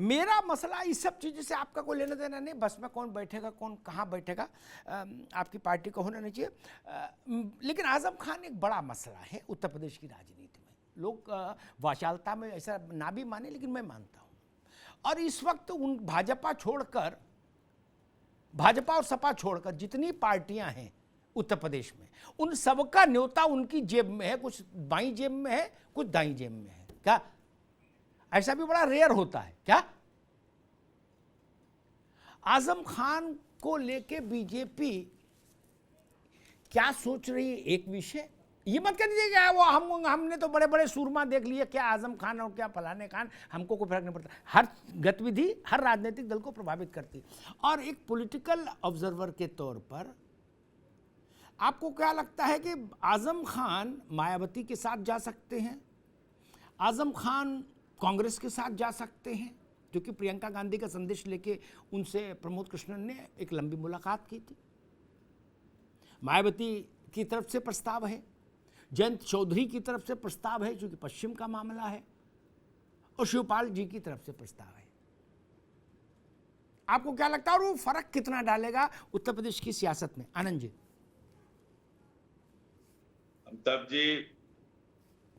मेरा मसला इस सब चीज़ों से आपका कोई लेना देना नहीं, बस में कौन बैठेगा कौन कहाँ बैठेगा आपकी पार्टी को होना नहीं चाहिए। लेकिन आजम खान एक बड़ा मसला है उत्तर प्रदेश की राजनीति में। लोग वाचालता में ऐसा ना भी माने, लेकिन मैं मानता हूँ। और इस वक्त उन भाजपा और सपा छोड़कर जितनी पार्टियां हैं उत्तर प्रदेश में, उन सबका न्योता उनकी जेब में है, कुछ बाईं जेब में है, कुछ दाईं जेब में है। क्या ऐसा भी बड़ा रेयर होता है क्या? आजम खान को लेके बीजेपी क्या सोच रही है, एक विषय ये मत कर दीजिएगा वो हमने तो बड़े बड़े सूरमा देख लिए, क्या आजम खान और क्या फलाने खान, हमको कोई फर्क नहीं पड़ता। हर गतिविधि हर राजनीतिक दल को प्रभावित करती है। और एक पॉलिटिकल ऑब्जर्वर के तौर पर आपको क्या लगता है कि आजम खान मायावती के साथ जा सकते हैं? आजम खान कांग्रेस के साथ जा सकते हैं? क्योंकि प्रियंका गांधी का संदेश लेके उनसे प्रमोद कृष्णन ने एक लंबी मुलाकात की थी। मायावती की तरफ से प्रस्ताव है, जयंत चौधरी की तरफ से प्रस्ताव है क्योंकि पश्चिम का मामला है, और शिवपाल जी की तरफ से प्रस्ताव है। आपको क्या लगता है और वो फर्क कितना डालेगा उत्तर प्रदेश की सियासत में? आनंद जी। अमिताभ जी,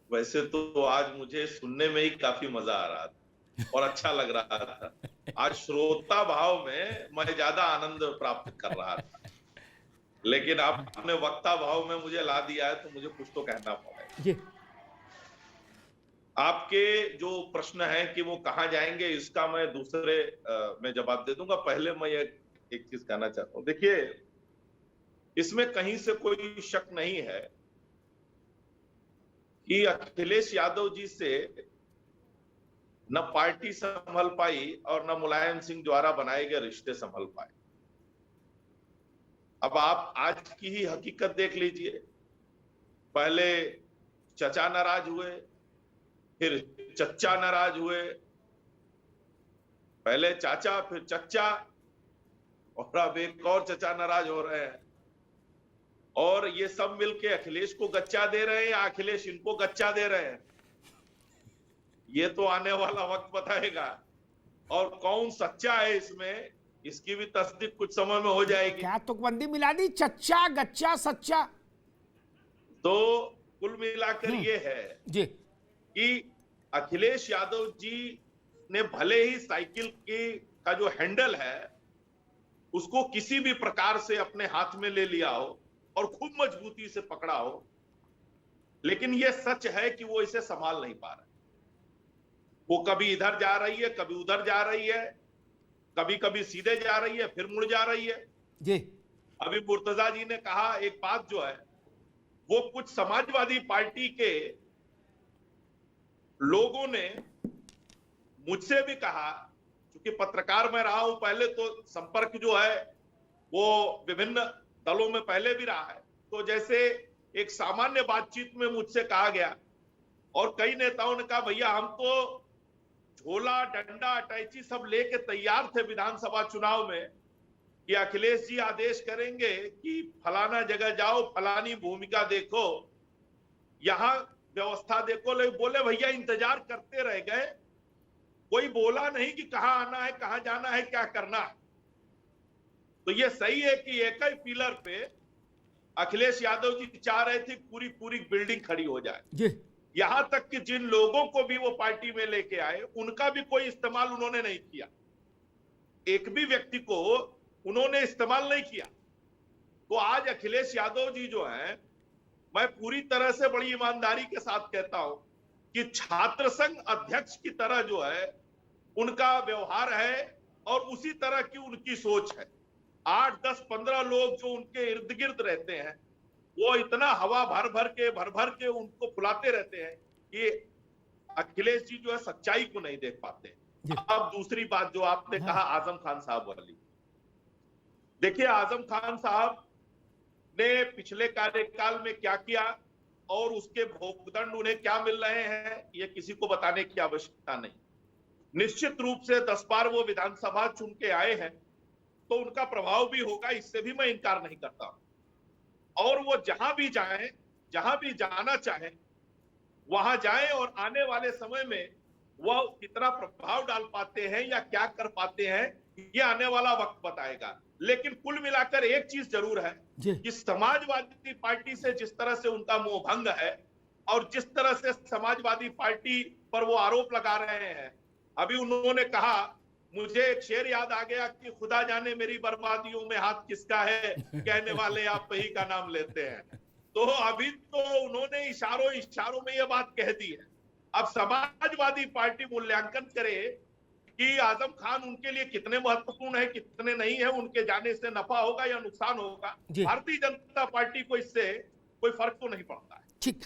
वैसे तो आज मुझे सुनने में ही काफी मजा आ रहा था और अच्छा लग रहा था। आज श्रोता भाव में मैं ज्यादा आनंद प्राप्त कर रहा था, लेकिन आपने वक्ता भाव में मुझे ला दिया है तो मुझे कुछ तो कहना पड़ेगा। आपके जो प्रश्न है कि वो कहां जाएंगे, इसका मैं दूसरे में जवाब दे दूंगा। पहले मैं एक चीज कहना चाहता हूं। देखिए, इसमें कहीं से कोई शक नहीं है कि अखिलेश यादव जी से न पार्टी संभल पाई और न मुलायम सिंह द्वारा बनाए गए रिश्ते संभल पाए। अब आप आज की ही हकीकत देख लीजिए। पहले चचा नाराज हुए, फिर चच्चा नाराज हुए, पहले चाचा फिर चच्चा, और अब एक और चचा नाराज हो रहे हैं। और ये सब मिलके अखिलेश को गच्चा दे रहे हैं या अखिलेश इनको गच्चा दे रहे हैं, ये तो आने वाला वक्त बताएगा। और कौन सच्चा है इसमें, इसकी भी तस्दीक कुछ समय में हो जाएगी। क्या तुकबंदी मिला दी, चच्चा गच्चा सच्चा। तो कुल मिलाकर ये है जी कि अखिलेश यादव जी ने भले ही साइकिल का जो हैंडल है उसको किसी भी प्रकार से अपने हाथ में ले लिया हो और खूब मजबूती से पकड़ा हो, लेकिन यह सच है कि वो इसे संभाल नहीं पा रहे। वो कभी इधर जा रही है, कभी उधर जा रही है, कभी कभी सीधे जा रही है, फिर मुड़ जा रही है। जी अभी मुर्तजा जी ने कहा एक बात जो है, वो कुछ समाजवादी पार्टी के लोगों ने मुझसे भी कहा, क्योंकि पत्रकार मैं रहा हूं पहले, तो संपर्क जो है वो विभिन्न दलों में पहले भी रहा है। तो जैसे एक सामान्य बातचीत में मुझसे कहा गया और कई नेताओं ने कहा, भैया हम तो झोला डंडा अटैची सब लेके तैयार थे विधानसभा चुनाव में कि अखिलेश जी आदेश करेंगे कि फलाना जगह जाओ, फलानी भूमिका देखो, यहां व्यवस्था देखो। लेकिन बोले भैया इंतजार करते रह गए, कोई बोला नहीं कि कहां आना है, कहां जाना है, क्या करना है। तो ये सही है कि एक ही पिलर पे अखिलेश यादव जी चाह रहे थे पूरी पूरी बिल्डिंग खड़ी हो जाए जी। यहां तक कि जिन लोगों को भी वो पार्टी में लेके आए उनका भी कोई इस्तेमाल उन्होंने नहीं किया, एक भी व्यक्ति को उन्होंने इस्तेमाल नहीं किया। तो आज अखिलेश यादव जी जो हैं, मैं पूरी तरह से बड़ी ईमानदारी के साथ कहता हूं कि छात्र संघ अध्यक्ष की तरह जो है उनका व्यवहार है और उसी तरह की उनकी सोच है। 8, 10, 15 लोग जो उनके इर्द गिर्द रहते हैं, वो इतना हवा भर भर के उनको फुलाते रहते हैं कि अखिलेश जी जो है सच्चाई को नहीं देख पाते। अब दूसरी बात जो आपने कहा आजम खान साहब वाली, देखिए आजम खान साहब ने पिछले कार्यकाल में क्या किया और उसके भोगदंड उन्हें क्या मिल रहे हैं, ये किसी को बताने की आवश्यकता नहीं। निश्चित रूप से 10 बार वो विधानसभा चुन के आए हैं तो उनका प्रभाव भी होगा, इससे भी मैं इनकार नहीं करता। और वो जहां भी जाएं, जहां भी जाना चाहें वहां जाएं और आने वाले समय में वह कितना प्रभाव डाल पाते हैं या क्या कर पाते हैं, ये आने वाला वक्त बताएगा। लेकिन कुल मिलाकर एक चीज जरूर है कि समाजवादी पार्टी से जिस तरह से उनका मोहभंग है और जिस तरह से समाजवादी पार्टी पर वो आरोप लगा रहे हैं, अभी उन्होंने कहा, मुझे एक शेर याद आ गया कि खुदा जाने मेरी बर्बादियों में हाथ किसका है, कहने वाले आप ही का नाम लेते हैं। तो अभी तो उन्होंने इशारों में ये बात कह दी है। अब समाजवादी पार्टी मूल्यांकन करे कि आजम खान उनके लिए कितने महत्वपूर्ण है, कितने नहीं है, उनके जाने से नफा होगा या नुकसान होगा। भारतीय जनता पार्टी को इससे कोई फर्क तो नहीं पड़ता है। ठीक,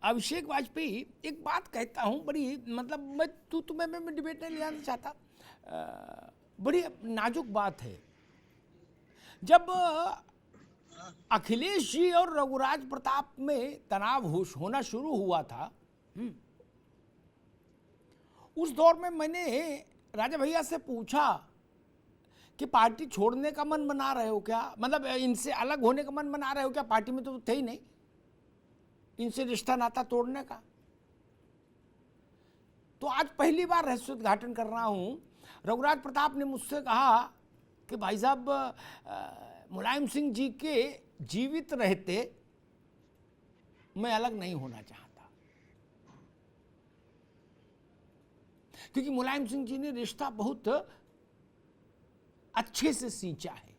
अभिषेक वाजपेयी, एक बात कहता हूं, बड़ी मतलब मैं डिबेट नहीं ले जाना चाहता, बड़ी नाजुक बात है। जब अखिलेश जी और रघुराज प्रताप में तनाव होना शुरू हुआ था, उस दौर में मैंने राजा भैया से पूछा कि पार्टी छोड़ने का मन बना रहे हो क्या, मतलब इनसे अलग होने का मन बना रहे हो क्या, पार्टी में तो थे ही नहीं, इनसे रिश्ता नाता तोड़ने का। तो आज पहली बार रहस्योद्घाटन कर रहा हूं। रघुराज प्रताप ने मुझसे कहा कि भाई साहब, मुलायम सिंह जी के जीवित रहते मैं अलग नहीं होना चाहता, क्योंकि मुलायम सिंह जी ने रिश्ता बहुत अच्छे से सींचा है।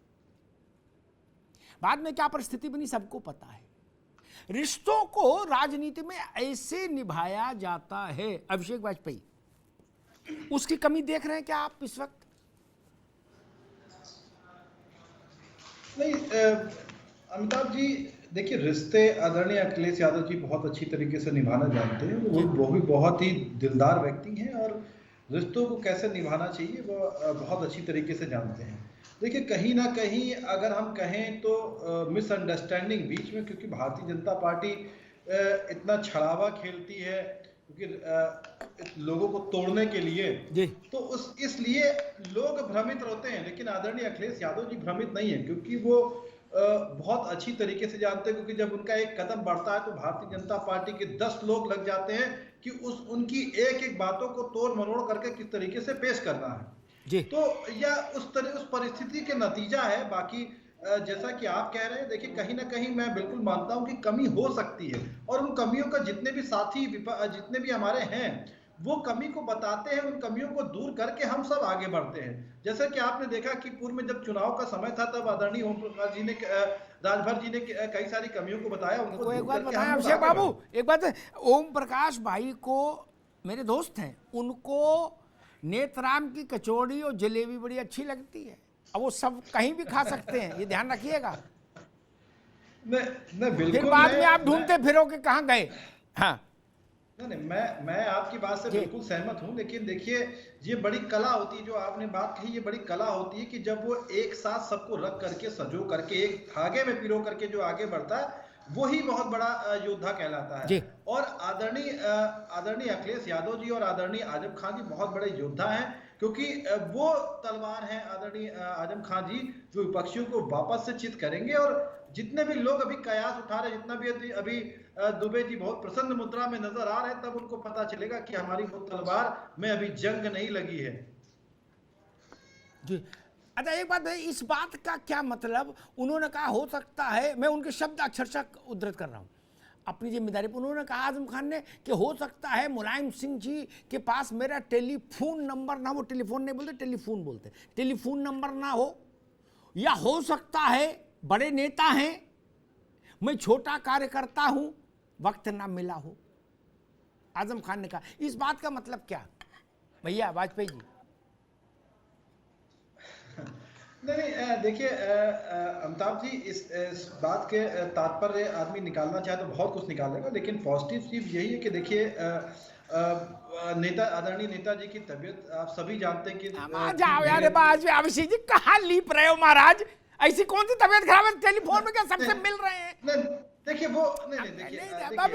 बाद में क्या परिस्थिति बनी सबको पता है। रिश्तों को राजनीति में ऐसे निभाया जाता है। अभिषेक वाजपेयी, उसकी कमी देख रहे हैं क्या आप इस वक्त? नहीं, अमिताभ जी देखिए, रिश्ते आदरणीय अखिलेश यादव जी बहुत अच्छी तरीके से निभाना जानते हैं। वो भी बहुत ही दिलदार व्यक्ति हैं और रिश्तों को कैसे निभाना चाहिए वो बहुत अच्छी तरीके से जानते हैं। देखिए, कहीं ना कहीं अगर हम कहें तो मिसअंडरस्टैंडिंग बीच में, क्योंकि भारतीय जनता पार्टी इतना छलावा खेलती है क्योंकि लोगों को तोड़ने के लिए, तो इसलिए लोग भ्रमित रहते हैं। लेकिन आदरणीय अखिलेश यादव जी भ्रमित नहीं है, क्योंकि वो बहुत अच्छी तरीके से जानते हैं, क्योंकि जब उनका एक कदम बढ़ता है तो भारतीय जनता पार्टी के 10 लोग लग जाते हैं कि उनकी एक एक बातों को तोड़ मरोड़ करके किस तरीके से पेश करना है। तो यह उस परिस्थिति के नतीजा है। बाकी जैसा कि आप कह रहे हैं, देखिए कहीं ना कहीं मैं बिल्कुल मानता हूं कि कमी हो सकती है, और उन कमियों का जितने भी साथी जितने भी हमारे हैं वो कमी को बताते हैं, उन कमियों को दूर करके हम सब आगे बढ़ते हैं। जैसा कि आपने देखा कि पूर्व में जब चुनाव का समय था तब आदरणीय ओम प्रकाश जी ने, राजभर जी ने कई सारी कमियों को बताया, उनको एक बात बताया अभिषेक बाबू, एक बात, ओम प्रकाश भाई को मेरे दोस्त हैं, उनको नेतराम की कचौड़ी और जलेबी बड़ी अच्छी लगती है। अब वो सब कहीं भी खा सकते हैं, ये ध्यान रखिएगा। बिल्कुल। फिर बाद में आप ढूंढते फिरो कि कहाँ गए। हाँ, नहीं, मैं आपकी बात से बिल्कुल सहमत हूं। लेकिन देखिए, ये बड़ी कला होती है जो आपने बात कही, ये बड़ी कला होती है कि जब वो एक साथ सबको रख करके, सजो करके, एक धागे में पिरो करके जो आगे बढ़ता है, वही बहुत बड़ा योद्धा कहलाता है। और आदरणीय अखिलेश यादव जी और आदरणीय आजम खान जी बहुत बड़े योद्धा हैं, क्योंकि वो तलवार हैं आदरणीय आजम खान जी, जो विपक्षियों को वापस से चित करेंगे। और जितने भी लोग अभी कयास उठा रहे, जितना भी अभी दुबे जी बहुत प्रसन्न मुद्रा में नजर आ रहे हैं, तब उनको पता चलेगा कि हमारी वो तलवार में अभी जंग नहीं लगी है जी। अच्छा, एक बात है, इस बात का क्या मतलब? उन्होंने कहा हो सकता है, मैं उनके शब्द अक्षरशः उद्धृत कर रहा हूं अपनी जिम्मेदारी पर, उन्होंने कहा आजम खान ने कि हो सकता है मुलायम सिंह जी के पास मेरा टेलीफोन नंबर ना हो, टेलीफोन नहीं बोलते, टेलीफोन बोलते, टेलीफोन नंबर ना हो, या हो सकता है बड़े नेता हैं, मैं छोटा कार्यकर्ता हूं, वक्त ना मिला हो। आजम खान ने कहा, इस बात का मतलब क्या भैया वाजपेयी जी? नहीं, देखिए अमिताभ जी, इस बात के तात्पर्य आदमी निकालना चाहे तो बहुत कुछ निकालेगा, लेकिन पॉजिटिव चीज यही है कि देखिए आदरणीय नेताजी की तबीयत आप सभी जानते हैं कि जाओ यार, अभिषेक जी कहाँ लीप रहे हो महाराज, ऐसी कौन सी तबीयत खराब है? टेलीफोन में क्या सबसे मिल रहे हैं? देखिए वो नहीं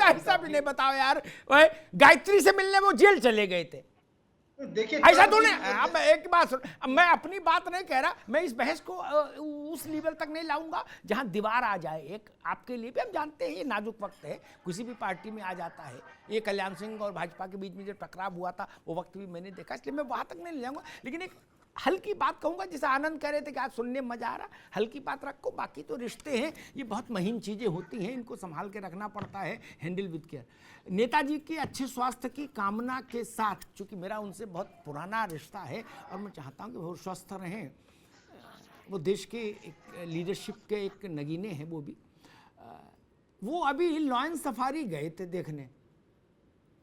ऐसा भी नहीं बताओ यार, गायत्री से मिलने वो जेल चले गए थे। देखिए ऐसा ट्रंप तो जी, नहीं। अब एक बात सुन, अब मैं अपनी बात नहीं कह रहा, मैं इस बहस को उस लेवल तक नहीं लाऊंगा जहां दीवार आ जाए। एक आपके लिए भी हम जानते हैं ये नाजुक वक्त है, किसी भी पार्टी में आ जाता है। ये कल्याण सिंह और भाजपा के बीच में जो टकराव हुआ था वो वक्त भी मैंने देखा, इसलिए मैं वहां तक नहीं जाऊंगा। लेकिन एक हल्की बात कहूंगा, जैसे आनंद कह रहे थे कि आज सुनने में मजा आ रहा, हल्की बात रखो। बाकी तो रिश्ते हैं, ये बहुत महीन चीजें होती हैं, इनको संभाल के रखना पड़ता है, हैंडल विद केयर। नेताजी के अच्छे स्वास्थ्य की कामना के साथ, चूंकि मेरा उनसे बहुत पुराना रिश्ता है और मैं चाहता हूं कि वो स्वस्थ रहें, वो देश के एक लीडरशिप के एक नगीने हैं वो भी। वो अभी लॉयन सफारी गए थे देखने,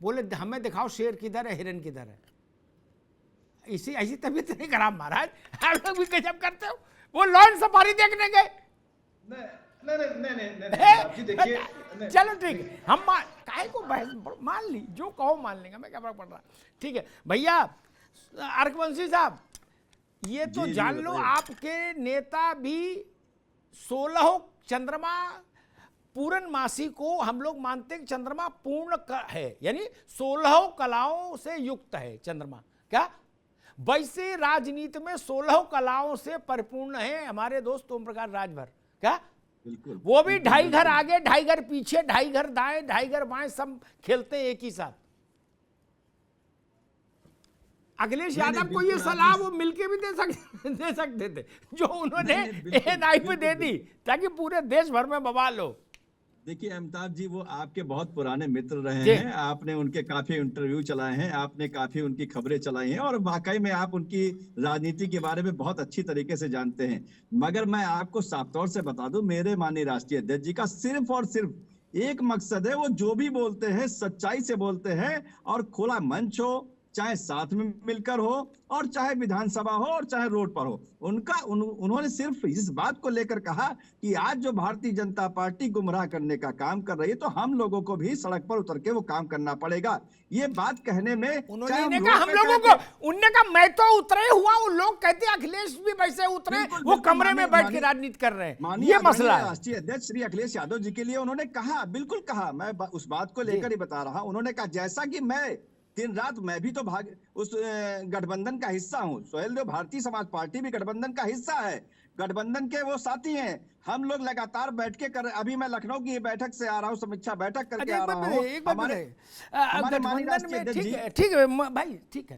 बोले हमें दिखाओ शेर किधर है, हिरन किधर है। इसी ऐसी तबीयत नहीं खराब महाराज, आप लोग भी गजब करते हो। वो लॉयन सफारी देखने गए। नहीं, देखिए चलो ठीक है, हम काहे को बहस, मान ली जो कहो मान लेंगे, मैं क्या फर्क पड़ रहा। ठीक है भैया अर्कवंशी साहब, ये तो जान लो आपके नेता भी 16 चंद्रमा पूर्णमासी को हम लोग मानते हैं कि चंद्रमा पूर्ण है, यानी 16 कलाओं से युक्त है चंद्रमा। क्या वैसे राजनीति में 16 कलाओं से परिपूर्ण है हमारे दोस्त ओम प्रकाश राजभर। क्या बिल्कुल, वो भी 2.5 घर आगे, 2.5 घर पीछे, 2.5 घर दाएं, 2.5 घर बाएं, सब खेलते हैं एक ही साथ। अखिलेश यादव को ये सलाह वो मिलके भी दे सकते थे, जो उन्होंने एएनआई पे दे दी, ताकि पूरे देश भर में बवाल हो। देखिए अमिताभ जी, वो आपके बहुत पुराने मित्र रहे हैं, आपने उनके काफी इंटरव्यू चलाए हैं, आपने काफी उनकी खबरें चलाई हैं और वाकई में आप उनकी राजनीति के बारे में बहुत अच्छी तरीके से जानते हैं। मगर मैं आपको साफ तौर से बता दूं, मेरे माननीय राष्ट्रीय अध्यक्ष जी का सिर्फ और सिर्फ एक मकसद है, वो जो भी बोलते हैं सच्चाई से बोलते हैं, और खुला मंच हो, चाहे साथ में मिलकर हो और चाहे विधानसभा हो और चाहे रोड पर हो, उन्होंने सिर्फ इस बात को लेकर कहा कि आज जो भारतीय जनता पार्टी गुमराह करने का काम कर रही है, तो हम लोगों को भी सड़क पर उतर के वो काम करना पड़ेगा। ये बात कहने में उन्होंने कहा हम लोगों को, उनने कहा मैं तो उतरे हुआ, उन लोग कहते अखिलेश भी वैसे उतरे, वो कमरे में बैठ के राजनीति कर रहे हैं। ये मसला है। राष्ट्रीय अध्यक्ष श्री अखिलेश यादव जी के लिए उन्होंने कहा, बिल्कुल कहा, मैं उस बात को लेकर ही बता रहा हूं। उन्होंने कहा जैसा कि मैं दिन रात, मैं भी तो उस गठबंधन का हिस्सा हूं, सोहेलदेव भारतीय समाज पार्टी भी गठबंधन का हिस्सा है, गठबंधन के वो साथी हैं। हम लोग लगातार बैठ के अभी मैं लखनऊ की बैठक से आ रहा हूं, समीक्षा बैठक करके आ रहा हूं। गठबंधन में ठीक है भाई, ठीक है।